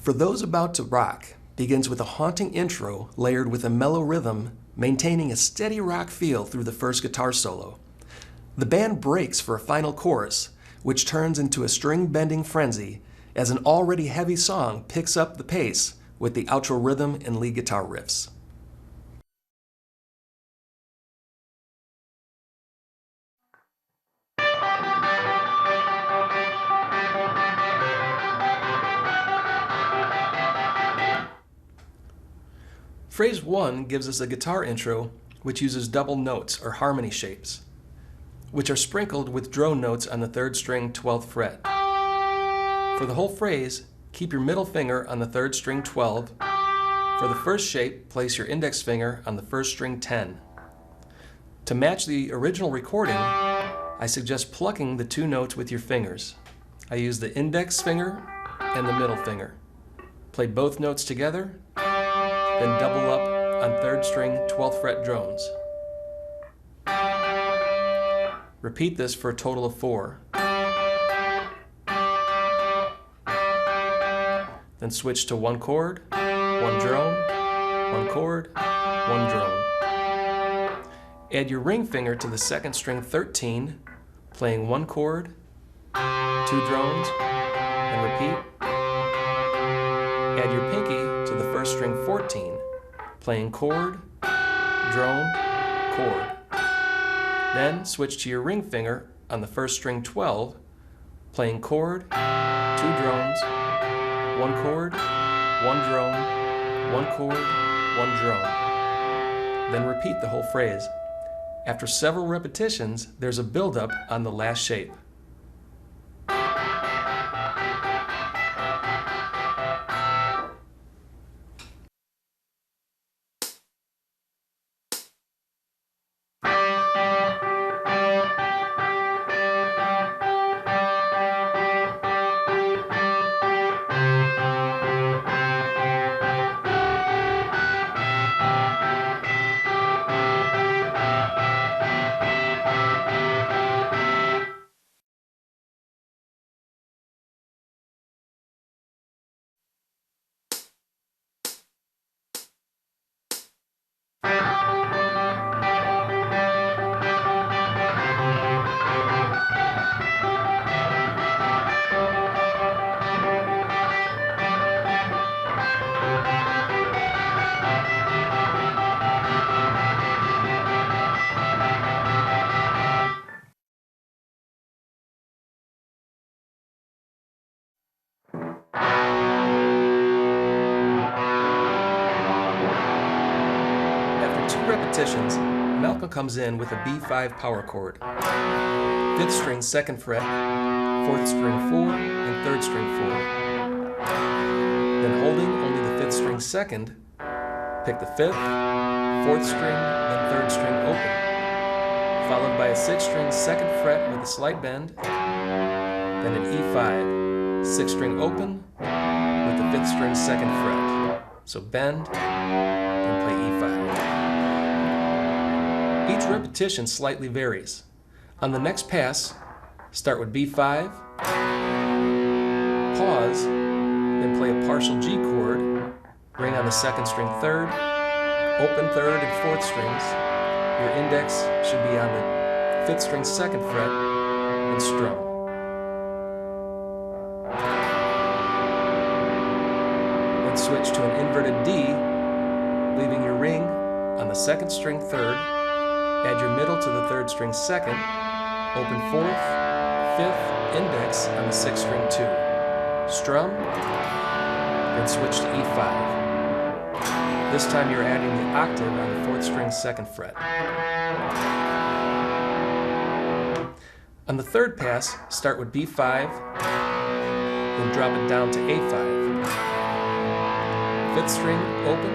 For Those About to Rock begins with a haunting intro layered with a mellow rhythm, maintaining a steady rock feel through the first guitar solo. The band breaks for a final chorus, which turns into a string-bending frenzy as an already heavy song picks up the pace with the outro rhythm and lead guitar riffs. Phrase 1 gives us a guitar intro which uses double notes or harmony shapes, which are sprinkled with drone notes on the 3rd string 12th fret. For the whole phrase, keep your middle finger on the 3rd string 12. For the first shape, place your index finger on the 1st string 10. To match the original recording, I suggest plucking the 2 notes with your fingers. I use the index finger and the middle finger. Play both notes together, then double up on 3rd string 12th fret drones. Repeat this for a total of 4. Then switch to 1 chord, 1 drone, 1 chord, 1 drone. Add your ring finger to the 2nd string 13, playing 1 chord, 2 drones, and repeat. Add your pinky to the 1st string 14, playing chord, drone, chord. Then switch to your ring finger on the 1st string 12, playing chord, 2 drones, 1 chord, 1 drone, 1 chord, 1 drone. Then repeat the whole phrase. After several repetitions, there's a build-up on the last shape. Repetitions, Marko comes in with a B5 power chord, 5th string 2nd fret, 4th string 4, and 3rd string 4. Then holding only the 5th string 2nd, pick the 5th, 4th string, and 3rd string open, followed by a 6th string 2nd fret with a slight bend, then an E5, 6th string open with the 5th string 2nd fret. So bend, then play E5. Each repetition slightly varies. On the next pass, start with B5, pause, then play a partial G chord, ring on the 2nd string 3rd, open 3rd and 4th strings. Your index should be on the 5th string 2nd fret, and strum. Then switch to an inverted D, leaving your ring on the 2nd string 3rd, add your middle to the 3rd string 2nd, open 4th, 5th, index on the 6th string 2. Strum, then switch to E5. This time you're adding the octave on the 4th string 2nd fret. On the 3rd pass, start with B5, then drop it down to A5. 5th string, open,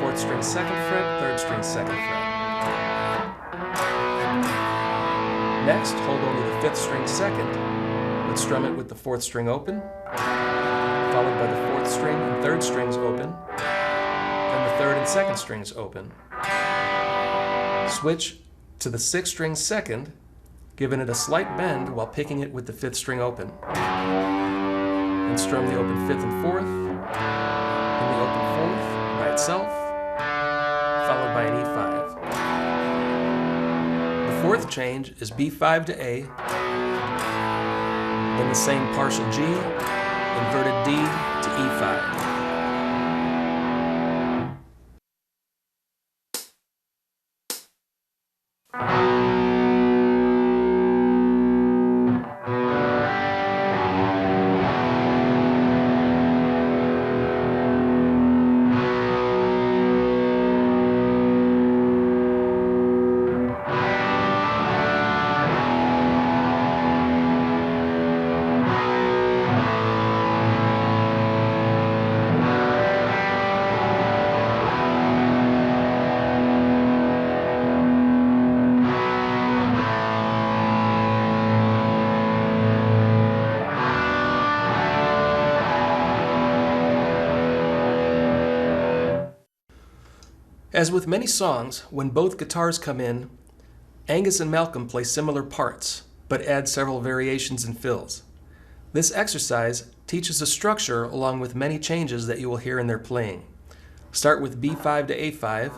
4th string 2nd fret, 3rd string 2nd fret. Next, hold only the 5th string 2nd, but strum it with the 4th string open, followed by the 4th string and 3rd strings open, then the 3rd and 2nd strings open. Switch to the 6th string 2nd, giving it a slight bend while picking it with the 5th string open. And strum the open 5th and 4th, in the open fourth by itself, followed by an E5. The fourth change is B5 to A, then the same partial G, inverted D to E5. As with many songs, when both guitars come in, Angus and Malcolm play similar parts, but add several variations and fills. This exercise teaches a structure along with many changes that you will hear in their playing. Start with B5 to A5,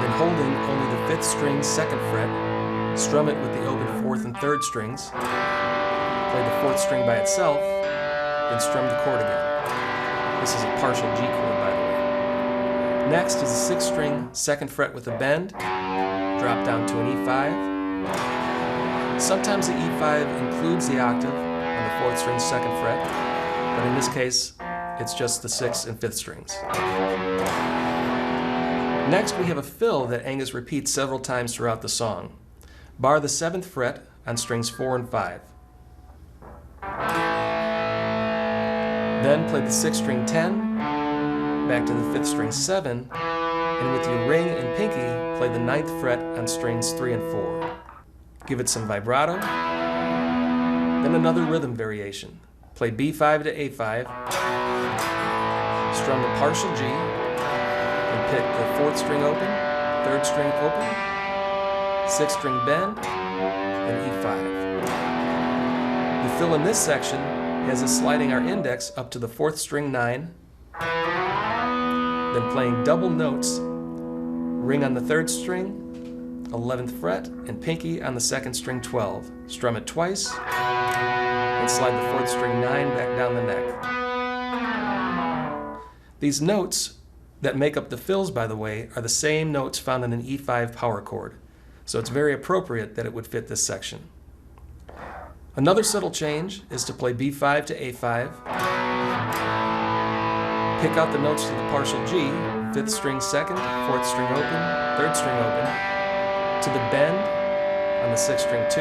then holding only the 5th string 2nd fret, strum it with the open 4th and 3rd strings, play the 4th string by itself, then strum the chord again. This is a partial G chord, by the way. Next is the 6th string 2nd fret with a bend, drop down to an E5. Sometimes the E5 includes the octave on the 4th string 2nd fret, but in this case, it's just the 6th and 5th strings. Next, we have a fill that Angus repeats several times throughout the song. Bar the 7th fret on strings 4 and 5. Then play the 6th string 10, back to the 5th string 7, and with your ring and pinky, play the 9th fret on strings 3 and 4. Give it some vibrato, then another rhythm variation. Play B5 to A5, strum the partial G, and pick the 4th string open, 3rd string open, 6th string bend, and E5. The fill in this section has us sliding our index up to the 4th string 9, then playing double notes, ring on the 3rd string, 11th fret, and pinky on the 2nd string 12. Strum it twice, and slide the 4th string 9 back down the neck. These notes that make up the fills, by the way, are the same notes found in an E5 power chord, so it's very appropriate that it would fit this section. Another subtle change is to play B5 to A5, pick out the notes to the partial G, 5th string 2nd, 4th string open, 3rd string open, to the bend on the 6th string 2,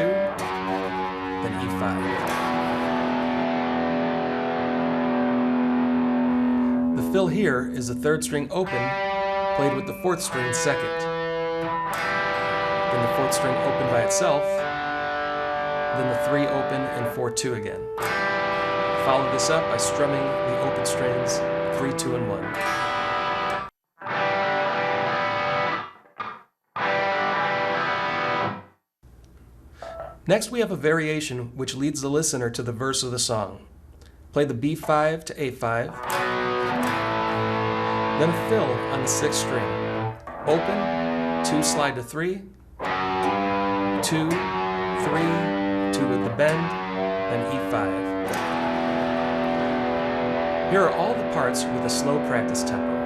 then E5. The fill here is the 3rd string open, played with the 4th string 2nd. Then the 4th string open by itself, then the 3 open and 4-2 again. Follow this up by strumming the open strings 3, 2, and 1. Next, we have a variation which leads the listener to the verse of the song. Play the B5 to A5, then a fill on the 6th string. Open, 2 slide to 3, 2, 3, 2 with the bend, then E5. Here are all the parts with a slow practice tempo.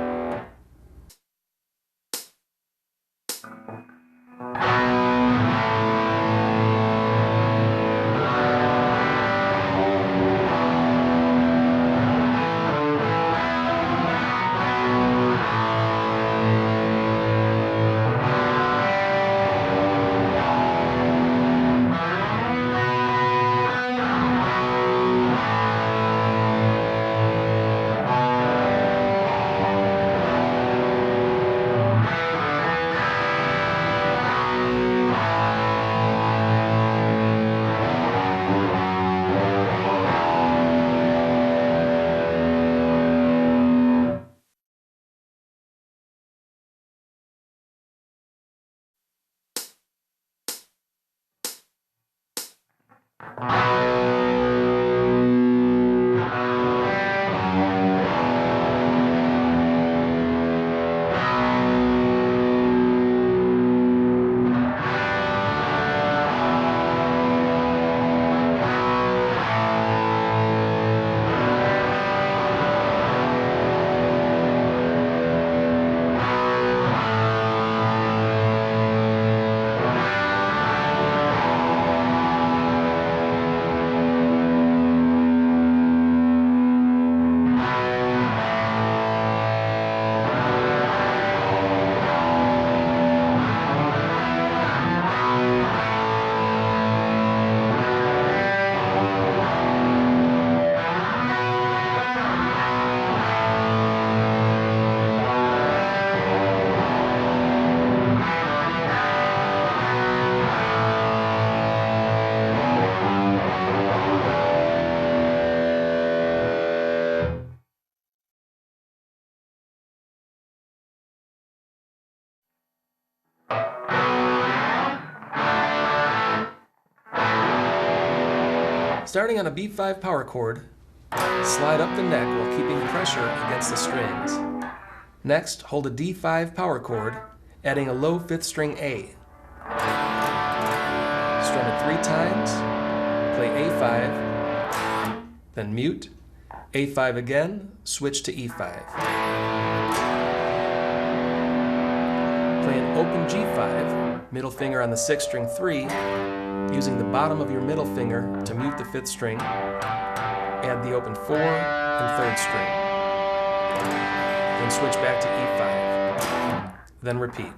Starting on a B5 power chord, slide up the neck while keeping pressure against the strings. Next, hold a D5 power chord, adding a low 5th string A. Strum it 3 times, play A5, then mute, A5 again, switch to E5. Play an open G5, middle finger on the 6th string 3, using the bottom of your middle finger to mute the 5th string. Add the open 4 and 3rd string. Then switch back to E5. Then repeat.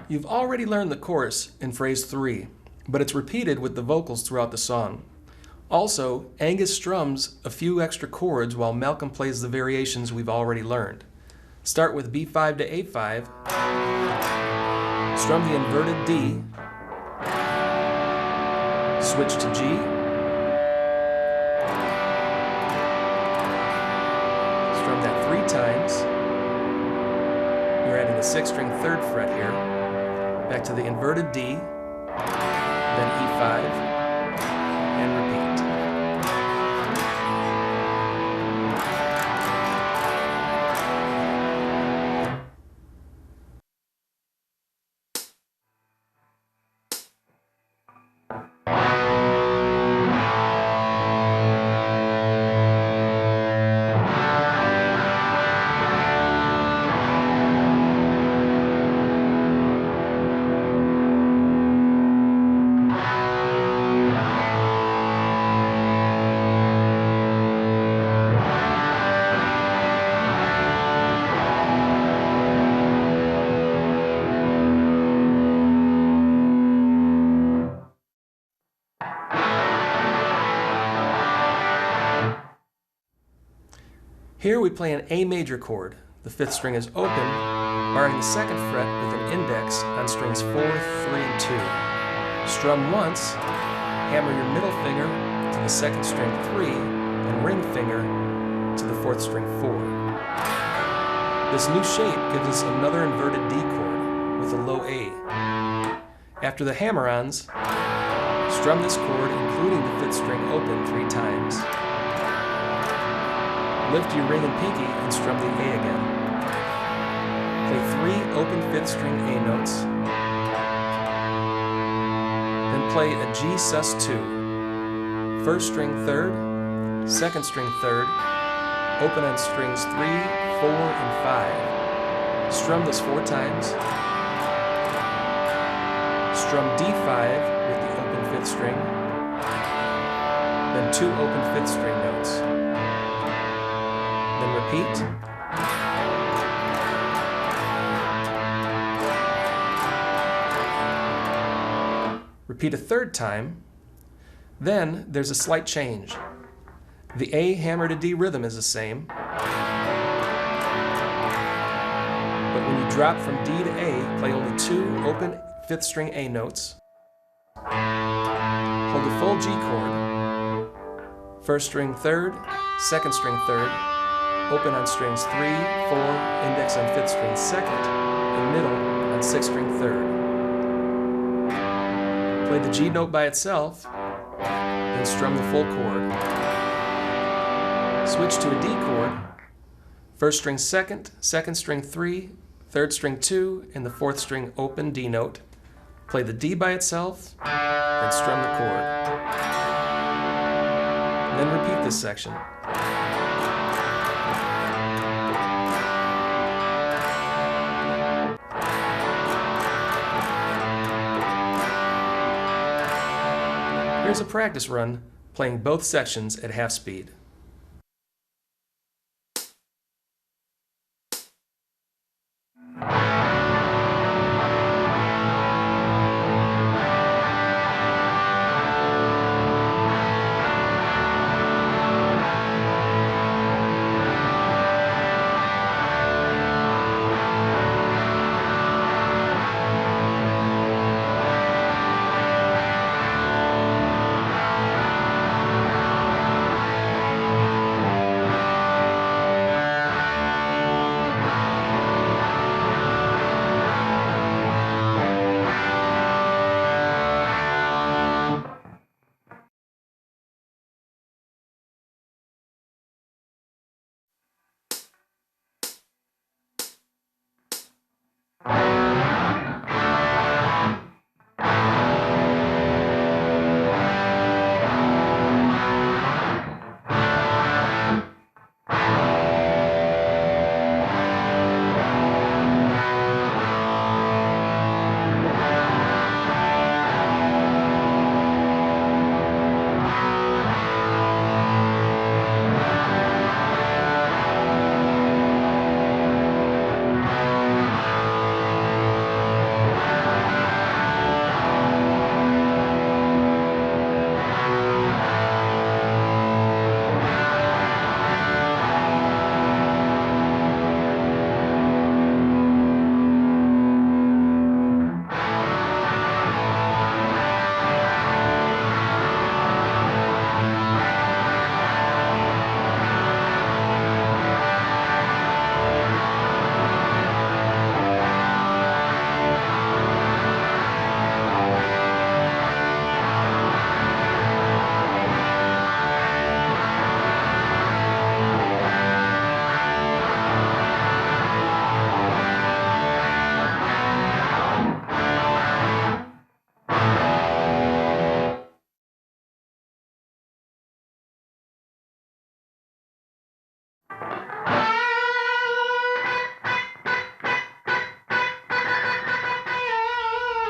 You've already learned the chorus in phrase 3, but it's repeated with the vocals throughout the song. Also, Angus strums a few extra chords while Malcolm plays the variations we've already learned. Start with B5 to A5, strum the inverted D, switch to G, strum that 3 times. You're adding the 6th string 3rd fret here. Back to the inverted D, then E5, and repeat. Here we play an A major chord. The 5th string is open, barring the 2nd fret with an index on strings 4, 3, and 2. Strum once, hammer your middle finger to the 2nd string 3, and ring finger to the 4th string 4. This new shape gives us another inverted D chord with a low A. After the hammer-ons, strum this chord including the 5th string open 3 times. Lift your ring and pinky and strum the A again. Play 3 open 5th string A notes. Then play a G sus2. 1st string 3rd, 2nd string 3rd, open on strings 3, 4, and 5. Strum this 4 times. Strum D5 with the open 5th string. Then 2 open 5th string notes. Then repeat. Repeat a 3rd time. Then there's a slight change. The A hammer to D rhythm is the same, but when you drop from D to A, play only 2 open 5th string A notes. Hold the full G chord. 1st string 3rd, 2nd string 3rd, open on strings 3, 4, index on 5th string 2nd, and middle on 6th string 3rd. Play the G note by itself, then strum the full chord. Switch to a D chord, 1st string 2nd, 2nd string 3, 3rd string 2, and the 4th string open D note. Play the D by itself, then strum the chord. Then repeat this section. Here's a practice run playing both sections at half speed.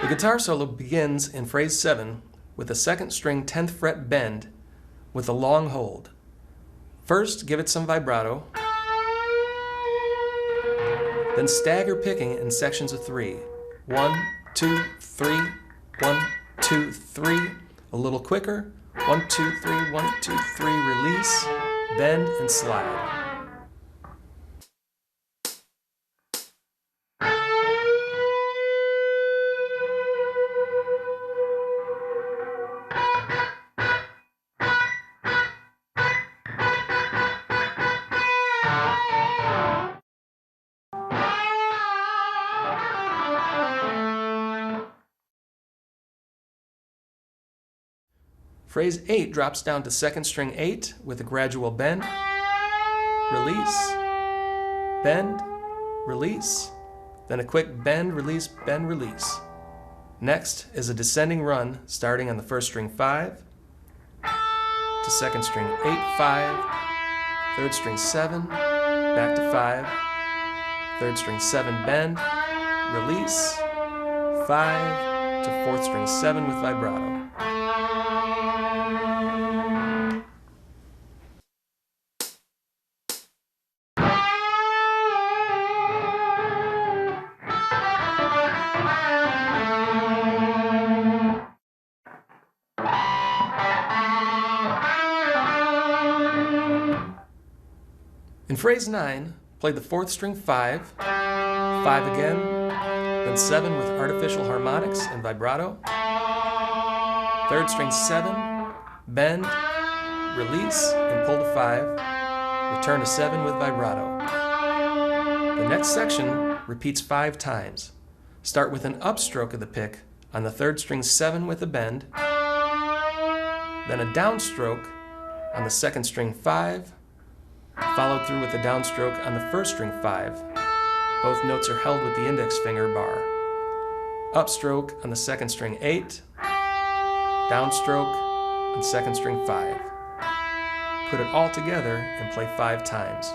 The guitar solo begins in phrase 7 with a second string 10th fret bend with a long hold. First, give it some vibrato, then stagger picking in sections of 3. 1, 2, 3, 1, 2, 3. A little quicker. 1, 2, 3, 1, 2, 3, release, bend, and slide. Phrase 8 drops down to second string 8 with a gradual bend, release, bend, release, then a quick bend, release, release. Next is a descending run starting on the first string 5 to second string 8, 5, third string 7, back to 5, third string 7 bend, release, 5 to fourth string 7 with vibrato. In phrase 9, play the fourth string 5, 5 again, then 7 with artificial harmonics and vibrato, third string 7, bend, release, and pull to 5, return to 7 with vibrato. The next section repeats 5 times. Start with an upstroke of the pick on the third string 7 with a bend, then a downstroke on the second string 5, followed through with a downstroke on the first string 5. Both notes are held with the index finger bar. Upstroke on the second string 8, downstroke on second string 5. Put it all together and play 5 times.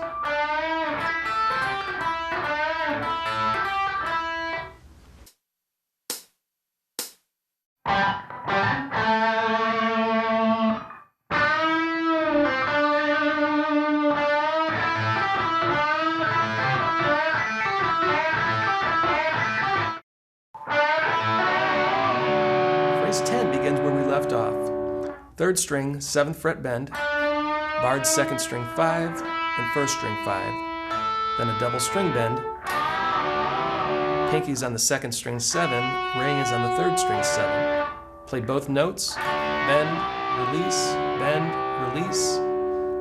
begins where we left off. 3rd string, 7th fret bend, barred 2nd string 5 and 1st string 5, then a double string bend, pinky's on the 2nd string 7, ring is on the 3rd string 7. Play both notes, bend, release,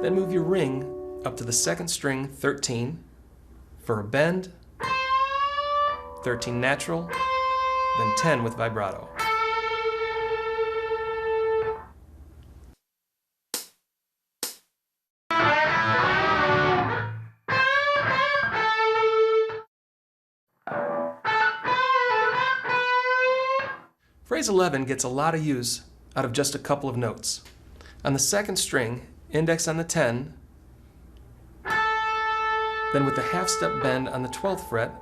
then move your ring up to the 2nd string 13 for a bend, 13 natural, then 10 with vibrato. Phrase 11 gets a lot of use out of just a couple of notes. On the 2nd string, index on the 10, then with the half-step bend on the 12th fret,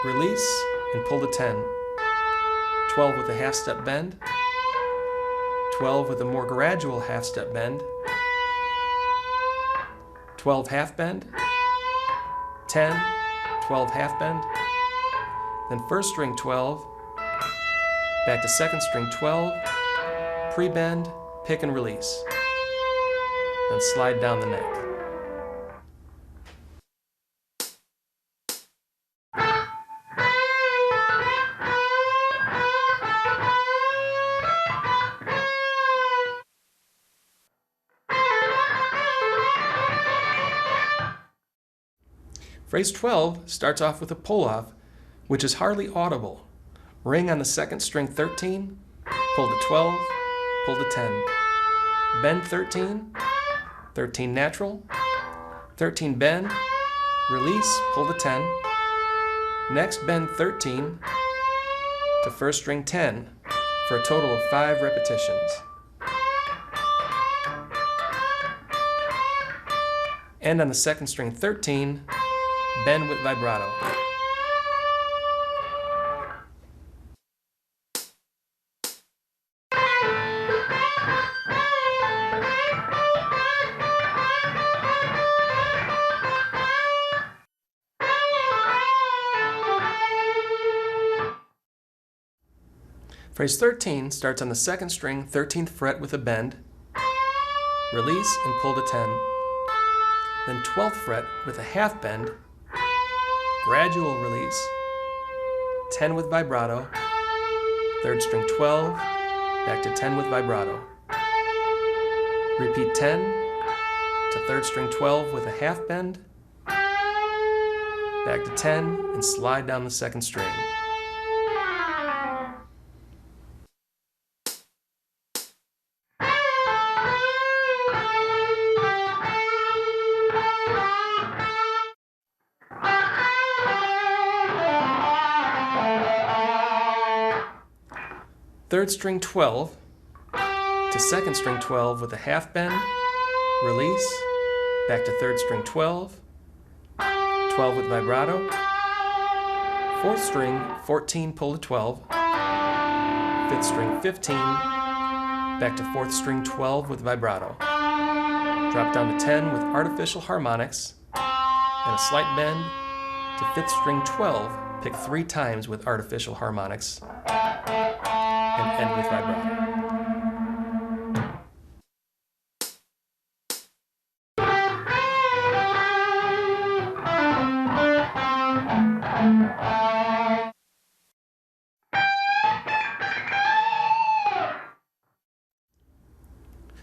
release and pull to 10. 12 with a half-step bend, 12 with a more gradual half-step bend, 12 half bend, 10, 12 half bend, then 1st string 12, back to 2nd string 12, pre-bend, pick and release, then slide down the neck. Phrase 12 starts off with a pull-off, which is hardly audible. Ring on the 2nd string 13, pull to 12, pull to 10. Bend 13, 13 natural, 13 bend, release, pull to 10. Next bend 13 to 1st string 10 for a total of 5 repetitions. End on the 2nd string 13, bend with vibrato. Phrase 13 starts on the 2nd string, 13th fret with a bend, release and pull to 10. Then 12th fret with a half bend, gradual release, 10 with vibrato, 3rd string 12, back to 10 with vibrato. Repeat 10 to 3rd string 12 with a half bend, back to 10 and slide down the 2nd string. Third string 12 to 2nd string 12 with a half bend, release, back to 3rd string 12, 12 with vibrato, 4th string 14 pull to 12, 5th string 15, back to 4th string 12 with vibrato. Drop down to 10 with artificial harmonics and a slight bend to 5th string 12, pick 3 times with artificial harmonics, and end with vibrato.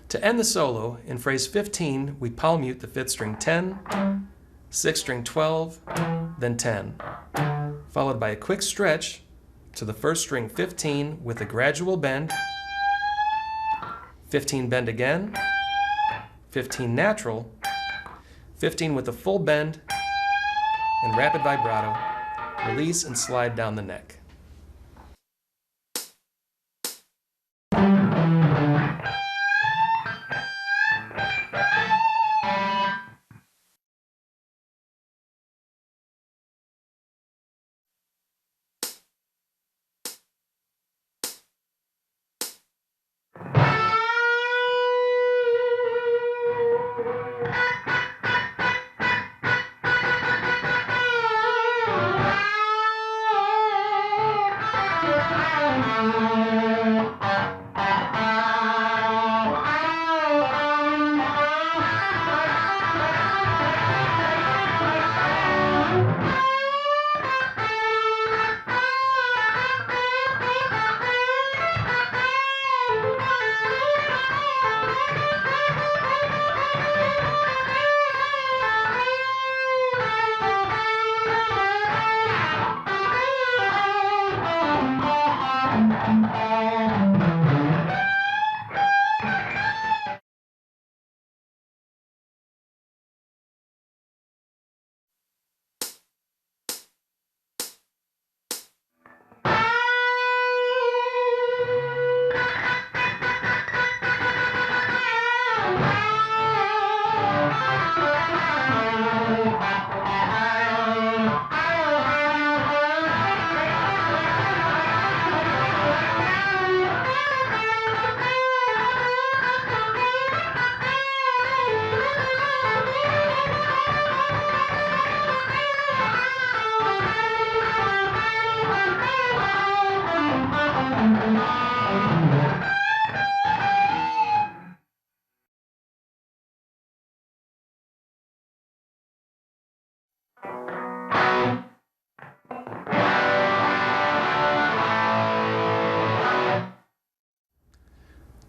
To end the solo, in phrase 15, we palm mute the 5th string 10, 6th string 12, then 10, followed by a quick stretch to the 1st string 15 with a gradual bend, 15 bend again, 15 natural, 15 with a full bend, and rapid vibrato, release and slide down the neck.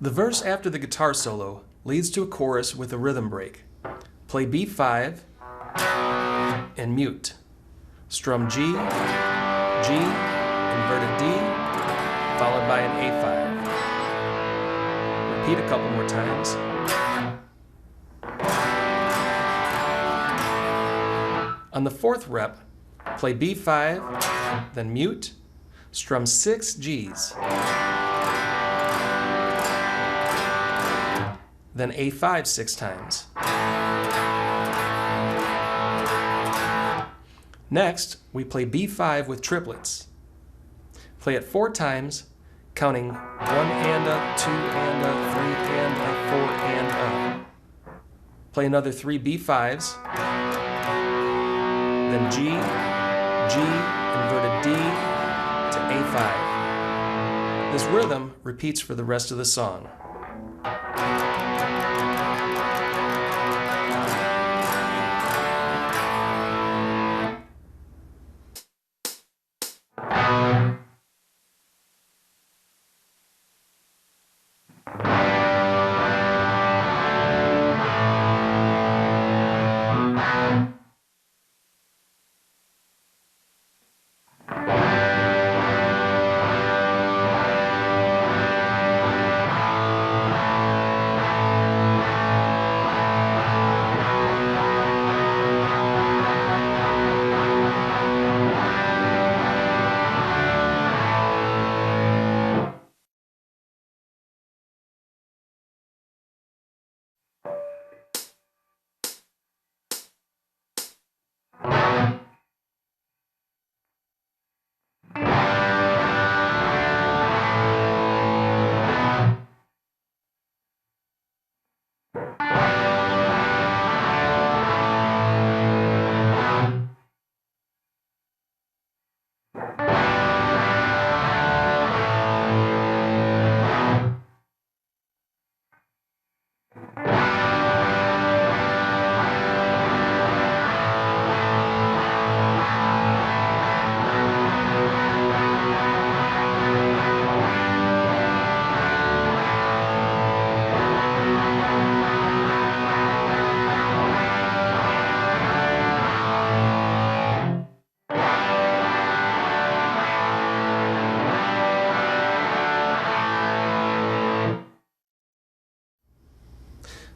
The verse after the guitar solo leads to a chorus with a rhythm break. Play B5 and mute. Strum G, G, inverted D, followed by an A5. Repeat a couple more times. On the fourth rep, play B5, then mute, strum 6 Gs, then A5 6 times. Next, we play B5 with triplets. Play it 4 times, counting 1 and a, 2 and a, 3 and a, 4 and a. Play another 3 B5s, then G, G, inverted D to A5. This rhythm repeats for the rest of the song.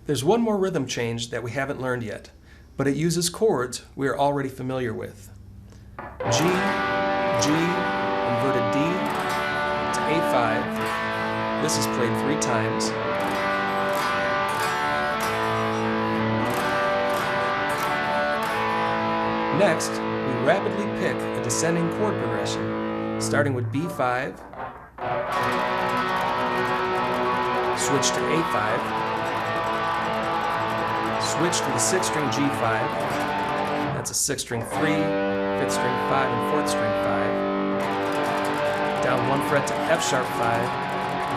There's one more rhythm change that we haven't learned yet, but it uses chords we are already familiar with. G, G, inverted D to A5. This is played 3 times. Next, we rapidly pick a descending chord progression, starting with B5, switch to A5, switch to the 6th string G5, that's a 6th string 3, 5th string 5, and 4th string 5, down 1 fret to F sharp 5,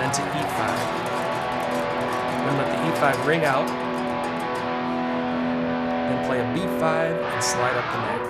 then to E5. Then let the E5 ring out, then play a B5 and slide up the neck.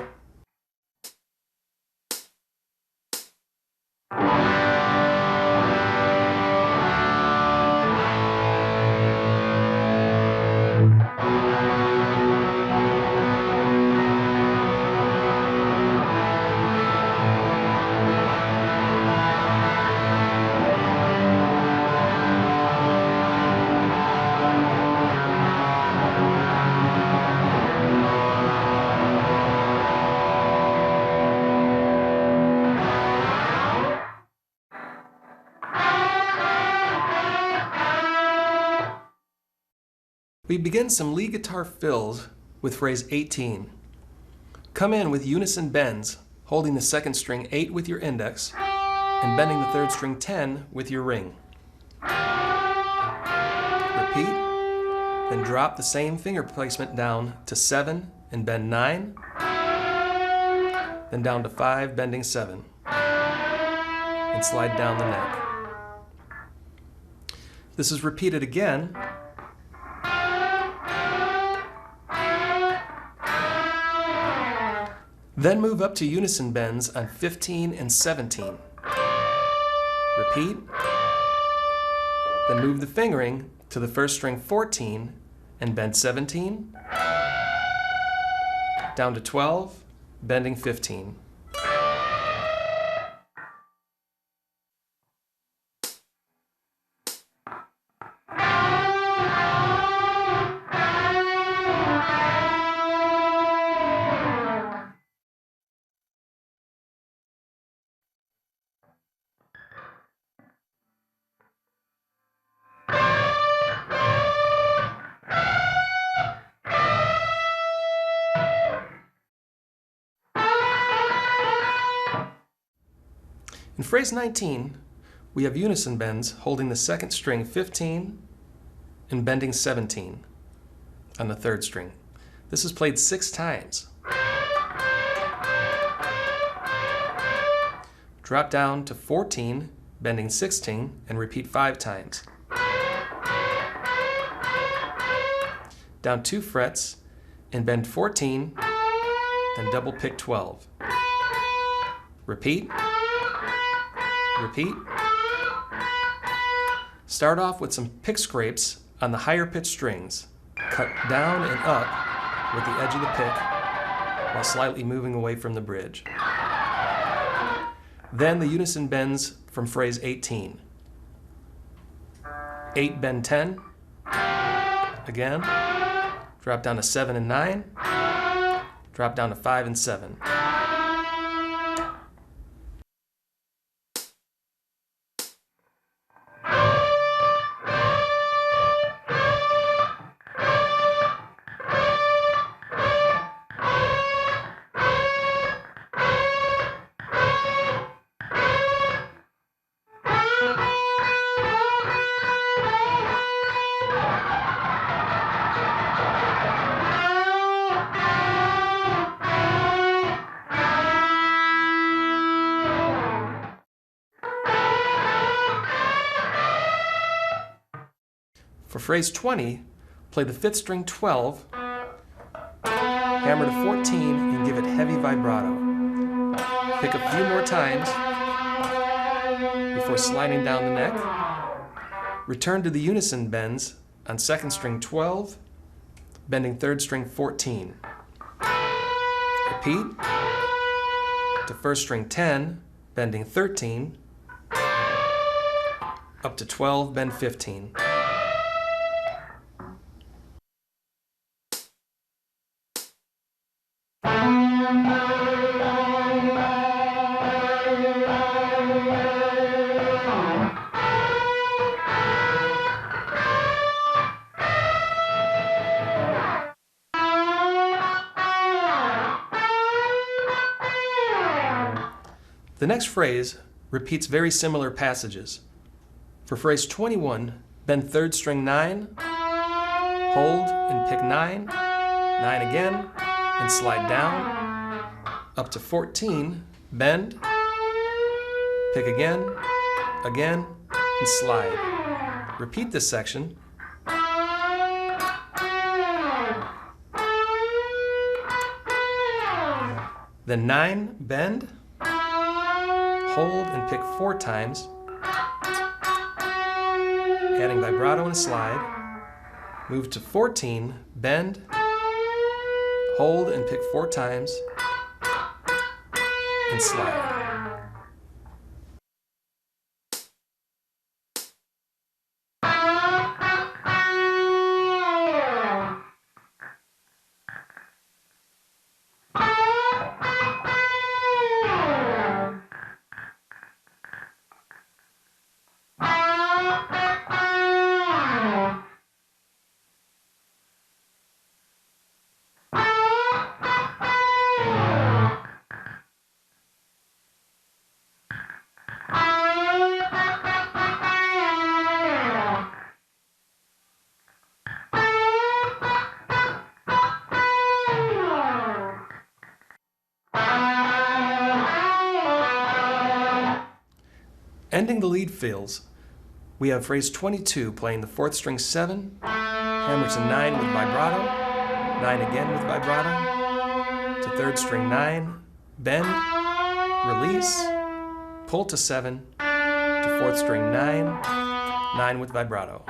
We begin some lead guitar fills with phrase 18. Come in with unison bends, holding the 2nd string 8 with your index and bending the 3rd string 10 with your ring. Repeat, then drop the same finger placement down to 7 and bend 9, then down to 5, bending 7, and slide down the neck. This is repeated again. Then move up to unison bends on 15 and 17. Repeat. Then move the fingering to the first string 14 and bend 17, down to 12, bending 15. In phrase 19, we have unison bends holding the second string 15 and bending 17 on the third string. This is played 6 times. Drop down to 14, bending 16, and repeat 5 times. Down 2 frets and bend 14, then double pick 12. Repeat. Repeat. Start off with some pick scrapes on the higher pitched strings. Cut down and up with the edge of the pick while slightly moving away from the bridge. Then the unison bends from phrase 18. 8 bend 10. Again. Drop down to 7 and 9. Drop down to 5 and 7. For phrase 20, play the 5th string 12, hammer to 14, and give it heavy vibrato. Pick a few more times before sliding down the neck. Return to the unison bends on 2nd string 12, bending 3rd string 14. Repeat to 1st string 10, bending 13, up to 12, bend 15. The next phrase repeats very similar passages. For phrase 21, bend 3rd string 9, hold and pick 9, 9 again, and slide down, up to 14, bend, pick again, and slide. Repeat this section. Then 9, bend, hold and pick 4 times, adding vibrato and a slide. Move to 14, bend, hold and pick 4 times, and slide. Ending the lead fills, we have phrase 22 playing the 4th string 7, hammer to 9 with vibrato, 9 again with vibrato, to 3rd string 9, bend, release, pull to 7, to 4th string 9, 9 with vibrato.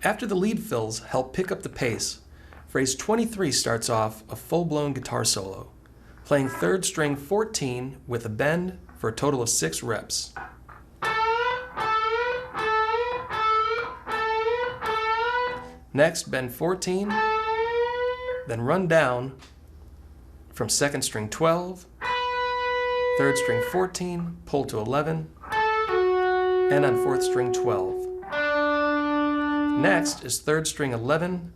After the lead fills help pick up the pace, phrase 23 starts off a full-blown guitar solo, playing 3rd string 14 with a bend for a total of 6 reps. Next, bend 14, then run down from 2nd string 12, 3rd string 14, pull to 11, and on 4th string 12. Next is 3rd string 11,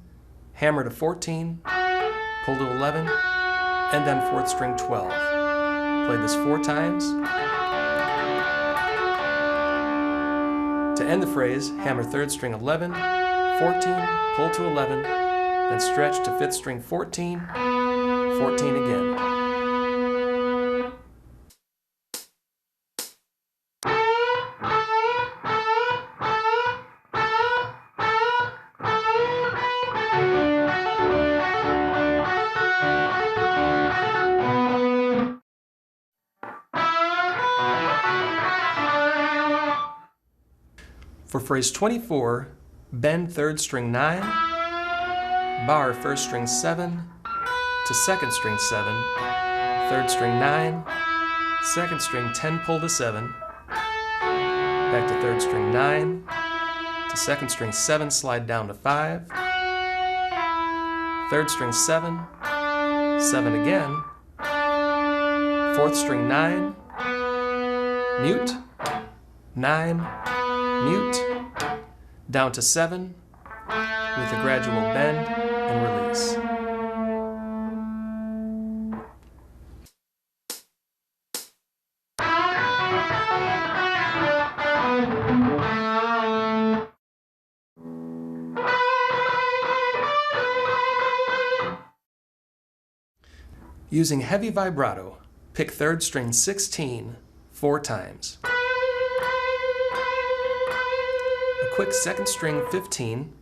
hammer to 14, pull to 11, and then 4th string 12. Play this 4 times. To end the phrase, hammer 3rd string 11, 14, pull to 11, then stretch to 5th string 14, 14 again. For phrase 24, bend 3rd string 9, bar 1st string 7 to 2nd string 7, 3rd string 9, 2nd string 10 pull to 7, back to 3rd string 9, to 2nd string 7 slide down to 5, 3rd string 7, 7 again, 4th string 9, mute, 9, mute, down to 7, with a gradual bend and release. Using heavy vibrato, pick 3rd string 16 4 times. A quick 2nd string 15,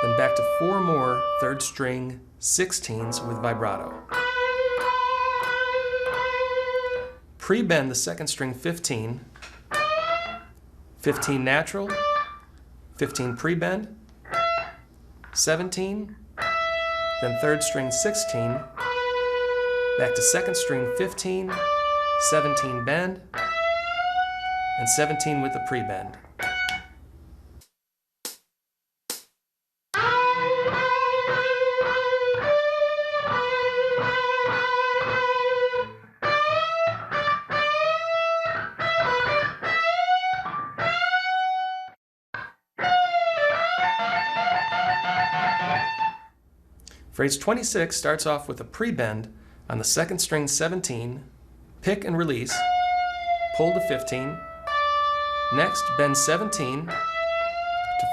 then back to 4 more 3rd string 16s with vibrato. Pre-bend the 2nd string 15, 15 natural, 15 pre-bend, 17, then 3rd string 16, back to 2nd string 15, 17 bend, and 17 with the pre-bend. Phrase 26 starts off with a pre-bend on the 2nd string 17, pick and release, pull to 15, next bend 17 to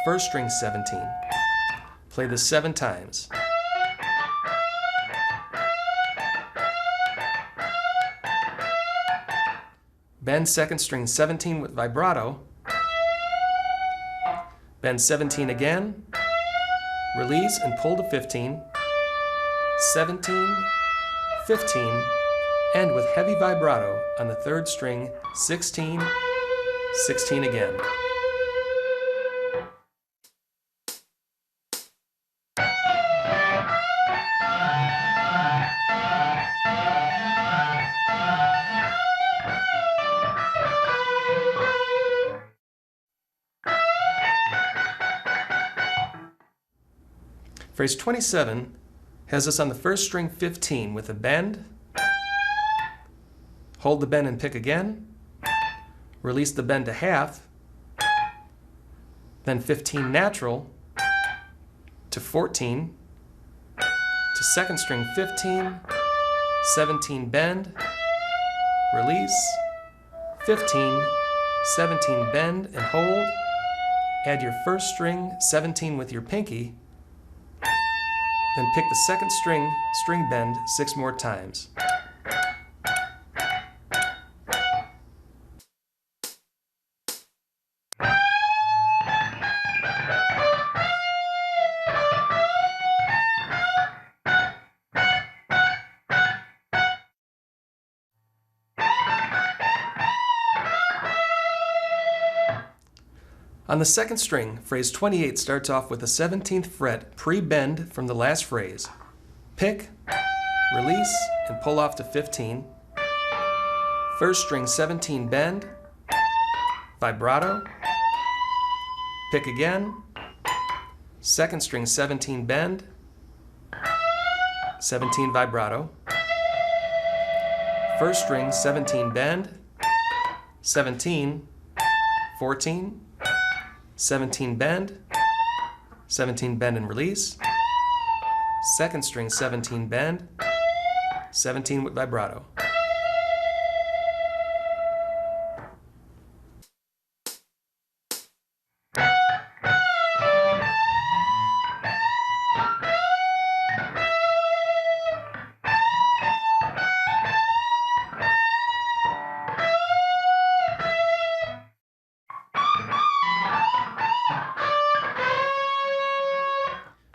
1st string 17. Play this 7 times. Bend 2nd string 17 with vibrato, bend 17 again, release and pull to 15, 17, 15, and with heavy vibrato on the 3rd string 16, 16 again. Phrase 27 has us on the 1st string 15 with a bend, hold the bend and pick again, release the bend to half, then 15 natural to 14, to 2nd string 15, 17 bend, release, 15, 17 bend and hold, add your 1st string 17 with your pinky, then pick the 2nd string bend 6 more times. On the 2nd string, phrase 28 starts off with a 17th fret pre-bend from the last phrase. Pick, release, and pull off to 15. 1st string 17 bend, vibrato, pick again, 2nd string 17 bend, 17 vibrato, 1st string 17 bend, 17, 14, 17 bend, 17 bend and release, 2nd string 17 bend, 17 with vibrato.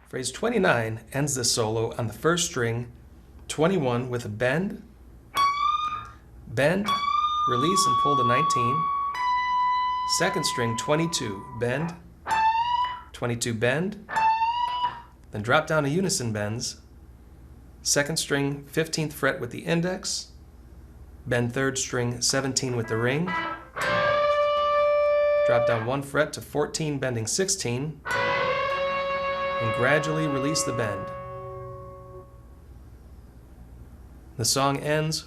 Phrase 29 ends this solo on the 1st string 21 with a bend, release and pull to 19, 2nd string 22, bend, 22 bend, then drop down to unison bends, 2nd string 15th fret with the index, bend 3rd string 17 with the ring, drop down 1 fret to 14 bending 16, and gradually release the bend. The song ends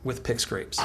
with pick scrapes.